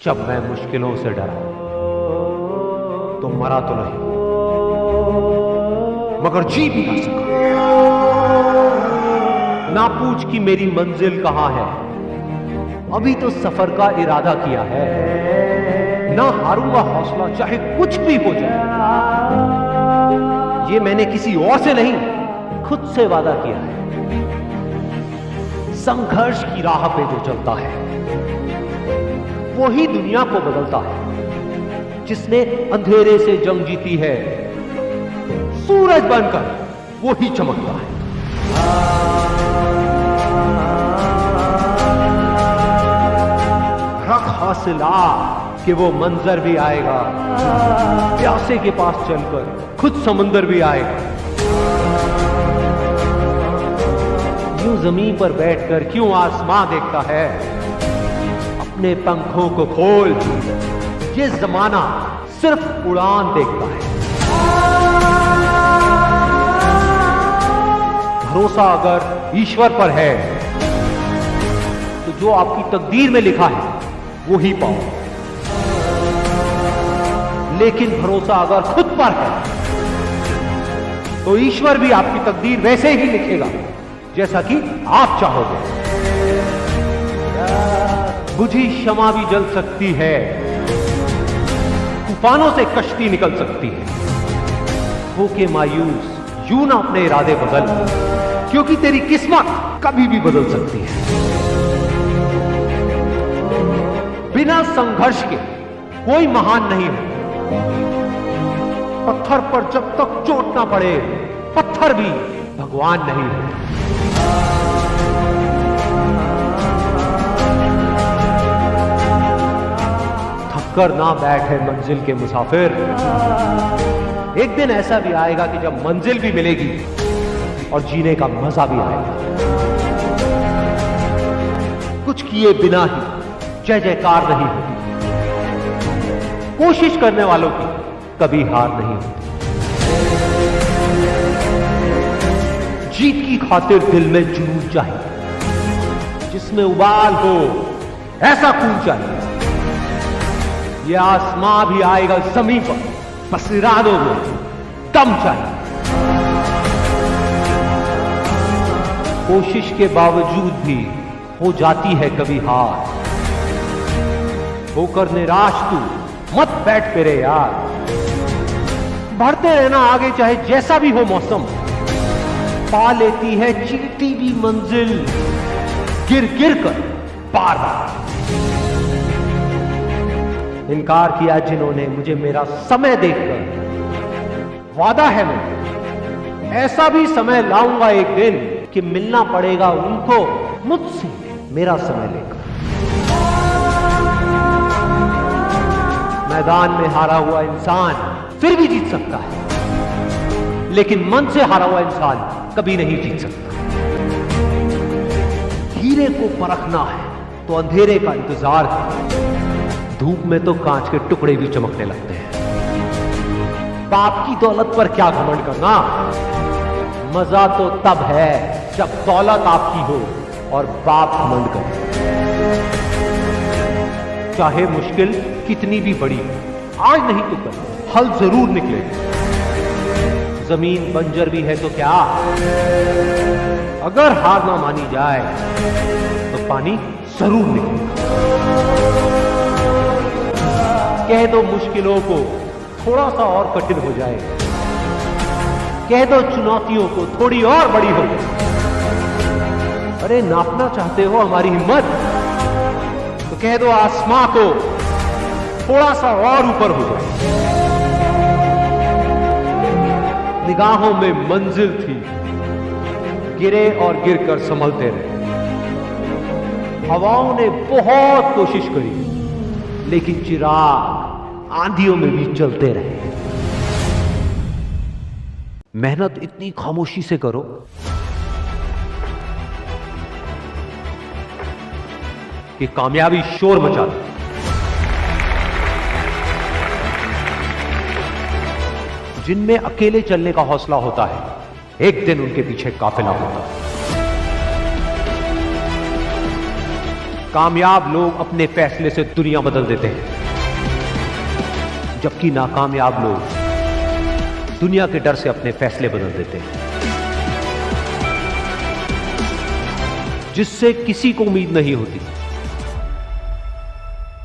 जब मैं मुश्किलों से डरा तो मरा तो नहीं मगर जी भी ना सका। ना पूछ कि मेरी मंजिल कहां है, अभी तो सफर का इरादा किया है। ना हारूंगा हौसला चाहे कुछ भी हो जाए, ये मैंने किसी और से नहीं खुद से वादा किया है। संघर्ष की राह पे जो चलता है वही दुनिया को बदलता है। जिसने अंधेरे से जंग जीती है सूरज बनकर वो ही चमकता है। रख हौसला कि वो मंजर भी आएगा, प्यासे के पास चलकर खुद समंदर भी आएगा। यूं जमीन पर बैठकर क्यों आसमां देखता है, अपने पंखों को खोल, ये जमाना सिर्फ उड़ान देखता है। भरोसा अगर ईश्वर पर है तो जो आपकी तकदीर में लिखा है वो ही पाओ, लेकिन भरोसा अगर खुद पर है तो ईश्वर भी आपकी तकदीर वैसे ही लिखेगा जैसा कि आप चाहोगे। बुझी शमा भी जल सकती है, तूफानों से कश्ती निकल सकती है। होके मायूस यूं ना अपने इरादे बदल, क्योंकि तेरी किस्मत कभी भी बदल सकती है। बिना संघर्ष के कोई महान नहीं है। पत्थर पर जब तक चोट ना पड़े पत्थर भी भगवान नहीं है। थककर ना बैठे मंजिल के मुसाफिर, एक दिन ऐसा भी आएगा कि जब मंजिल भी मिलेगी और जीने का मजा भी आएगा। कुछ किए बिना ही जय जयकार नहीं होती, कोशिश करने वालों की कभी हार नहीं होती। जीत की खातिर दिल में जुनून चाहिए, जिसमें उबाल हो ऐसा खून चाहिए। यह आसमां भी आएगा जमीन पर, बस इरादों में दम चाहिए। कोशिश के बावजूद भी हो जाती है कभी हार, होकर निराश तू मत बैठ फिरे यार। बढ़ते रहना आगे चाहे जैसा भी हो मौसम, पा लेती है चीटी भी मंजिल गिर गिर कर बार बार। इनकार किया जिन्होंने मुझे मेरा समय देखकर, वादा है मैं ऐसा भी समय लाऊंगा एक दिन कि मिलना पड़ेगा उनको मुझसे मेरा समय लेकर। मैदान में हारा हुआ इंसान फिर भी जीत सकता है, लेकिन मन से हारा हुआ इंसान कभी नहीं जीत सकता। हीरे को परखना है तो अंधेरे का इंतजार है। धूप में तो कांच के टुकड़े भी चमकने लगते हैं। बाप की दौलत पर क्या घमंड करना, मजा तो तब है जब दौलत आपकी हो और बाप घमंड करे। चाहे मुश्किल कितनी भी बड़ी, आज नहीं तो कल हल जरूर निकलेगा। जमीन बंजर भी है तो क्या, अगर हार ना मानी जाए तो पानी जरूर निकलेगा। कह दो मुश्किलों को थोड़ा सा और कठिन हो जाए, कह दो चुनौतियों को थोड़ी और बड़ी हो जाए। अरे नापना चाहते हो हमारी हिम्मत, तो कह दो आसमां को थोड़ा सा और ऊपर हो जाए। निगाहों में मंजिल थी, गिरे और गिरकर संभलते रहे। हवाओं ने बहुत कोशिश करी, लेकिन चिराग आंधियों में भी चलते रहे। मेहनत इतनी खामोशी से करो कि कामयाबी शोर मचा दे। जिनमें अकेले चलने का हौसला होता है, एक दिन उनके पीछे काफिला होता है। कामयाब लोग अपने फैसले से दुनिया बदल देते हैं, जबकि नाकामयाब लोग दुनिया के डर से अपने फैसले बदल देते हैं। जिससे किसी को उम्मीद नहीं होती,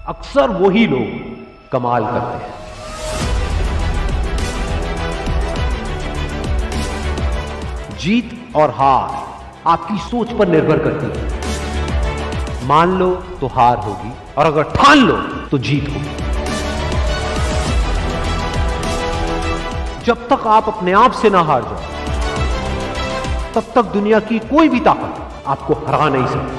अक्सर वही लोग कमाल करते हैं। जीत और हार आपकी सोच पर निर्भर करती है। मान लो तो हार होगी, और अगर ठान लो तो जीत होगी। जब तक आप अपने आप से ना हार जाओ, तब तक दुनिया की कोई भी ताकत आपको हरा नहीं सकती।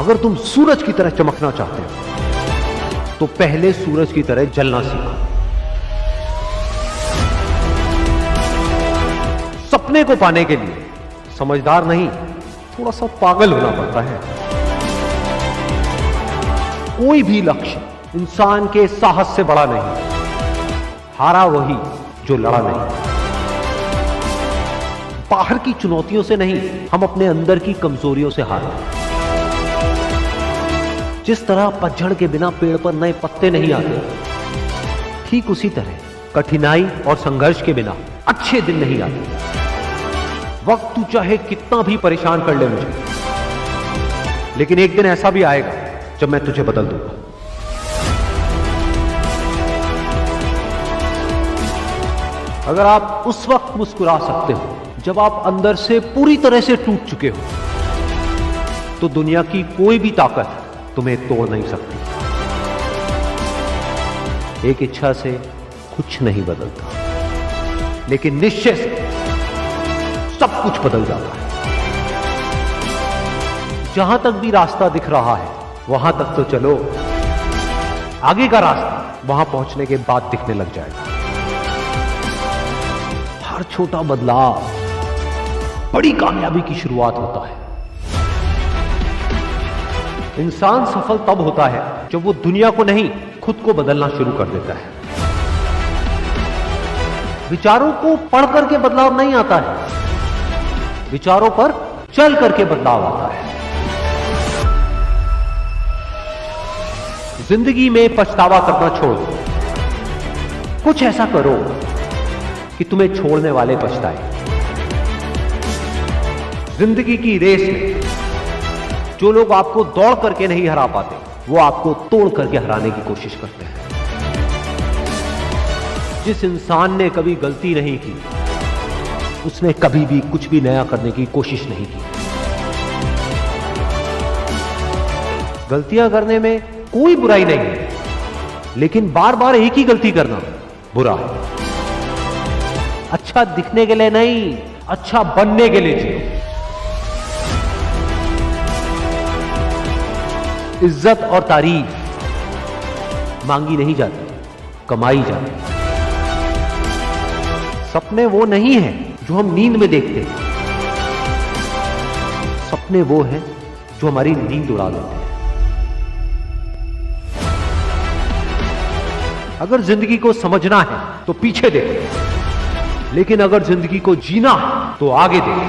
अगर तुम सूरज की तरह चमकना चाहते हो, तो पहले सूरज की तरह जलना सीखो। सपने को पाने के लिए समझदार नहीं, थोड़ा सा पागल होना पड़ता है। कोई भी लक्ष्य इंसान के साहस से बड़ा नहीं। हारा वही जो लड़ा नहीं। बाहर की चुनौतियों से नहीं, हम अपने अंदर की कमजोरियों से हारते। जिस तरह पतझड़ के बिना पेड़ पर नए पत्ते नहीं आते, ठीक उसी तरह कठिनाई और संघर्ष के बिना अच्छे दिन नहीं आते। वक्त तू चाहे कितना भी परेशान कर ले मुझे, लेकिन एक दिन ऐसा भी आएगा जब मैं तुझे बदल दूंगा। अगर आप उस वक्त मुस्कुरा सकते हो जब आप अंदर से पूरी तरह से टूट चुके हो, तो दुनिया की कोई भी ताकत तुम्हें तोड़ नहीं सकती। एक इच्छा से कुछ नहीं बदलता, लेकिन निश्चय से सब कुछ बदल जाता है। जहां तक भी रास्ता दिख रहा है वहां तक तो चलो, आगे का रास्ता वहां पहुंचने के बाद दिखने लग जाएगा। हर छोटा बदलाव बड़ी कामयाबी की शुरुआत होता है। इंसान सफल तब होता है जब वो दुनिया को नहीं, खुद को बदलना शुरू कर देता है। विचारों को पढ़ करके बदलाव नहीं आता है, विचारों पर चल करके बदलाव आता है। जिंदगी में पछतावा करना छोड़ दो। कुछ ऐसा करो कि तुम्हें छोड़ने वाले पछताए। जिंदगी की रेस में जो लोग आपको दौड़ करके नहीं हरा पाते, वो आपको तोड़ करके हराने की कोशिश करते हैं। जिस इंसान ने कभी गलती नहीं की, उसने कभी भी कुछ भी नया करने की कोशिश नहीं की। गलतियां करने में कोई बुराई नहीं है, लेकिन बार बार एक ही गलती करना बुरा है। अच्छा दिखने के लिए नहीं, अच्छा बनने के लिए जियो। इज्जत और तारीफ मांगी नहीं जाती, कमाई जाती। सपने वो नहीं है जो हम नींद में देखते हैं, सपने वो हैं जो हमारी नींद उड़ा देते हैं। अगर जिंदगी को समझना है तो पीछे देखो, लेकिन अगर जिंदगी को जीना है तो आगे देखो।